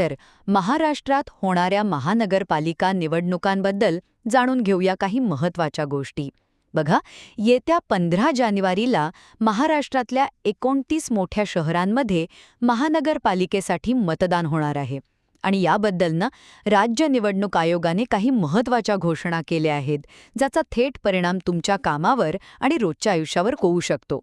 तर महाराष्ट्रात होणाऱ्या महानगरपालिका निवडणुकांबद्दल जाणून घेऊया काही महत्त्वाच्या गोष्टी. बघा, येत्या 15 जानेवारीला महाराष्ट्रातल्या 29 मोठ्या शहरांमध्ये महानगरपालिकेसाठी मतदान होणार आहे. आणि याबद्दल राज्य निवडणूक आयोगाने काही महत्त्वाच्या घोषणा केल्या आहेत, ज्याचा थेट परिणाम तुमच्या कामावर आणि रोजच्या आयुष्यावर होऊ शकतो.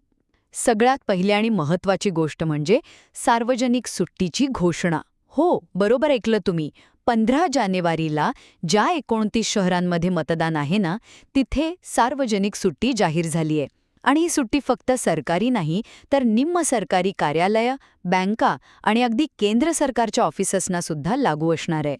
सगळ्यात पहिली आणि महत्त्वाची गोष्ट म्हणजे सार्वजनिक सुट्टीची घोषणा. हो, बरोबर ऐकलं तुम्ही. 15 जानेवारीला ज्या 29 शहरांमध्ये मतदान आहे तिथे सार्वजनिक सुट्टी जाहीर झालीय. आणि ही सुट्टी फक्त सरकारी नाही, तर निम्म सरकारी कार्यालयं, बँका आणि अगदी केंद्र सरकारच्या ऑफिसेसना सुद्धा लागू असणार आहे.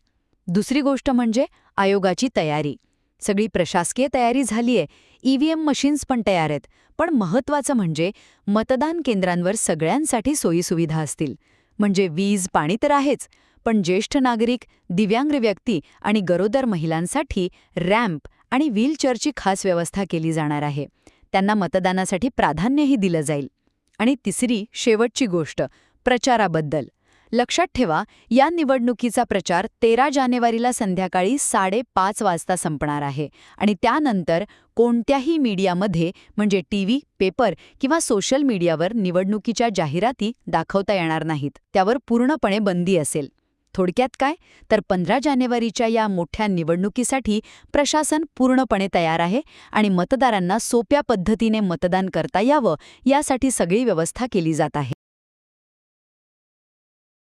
दुसरी गोष्ट म्हणजे आयोगाची तयारी. सगळी प्रशासकीय तयारी झालीय, EVM मशीन्स पण तयार आहेत. पण महत्त्वाचं म्हणजे मतदान केंद्रांवर सगळ्यांसाठी सोयीसुविधा असतील. म्हणजे वीज, पाणी तर आहेच, पण ज्येष्ठ नागरिक, दिव्यांग व्यक्ती आणि गरोदर महिलांसाठी रॅम्प आणि व्हीलचेअरची खास व्यवस्था केली जाणार आहे. त्यांना मतदानासाठी प्राधान्यही दिलं जाईल. आणि तिसरी, शेवटची गोष्ट, प्रचाराबद्दल. लक्षात ठेवा, या निवडणुकीचा प्रचार 13 जानेवारीला संध्याकाळी 5:30 वाजता संपणार आहे. आणि त्यानंतर कोणत्याही मीडियामध्ये म्हणजे TV, पेपर किंवा सोशल मीडियावर निवडणुकीच्या जाहिराती दाखवता येणार नाहीत. त्यावर पूर्णपणे बंदी असेल. थोडक्यात काय, तर 15 जानेवारीच्या या मोठ्या निवडणुकीसाठी प्रशासन पूर्णपणे तयार आहे आणि मतदारांना सोप्या पद्धतीने मतदान करता यावं यासाठी सगळी व्यवस्था केली जात आहे.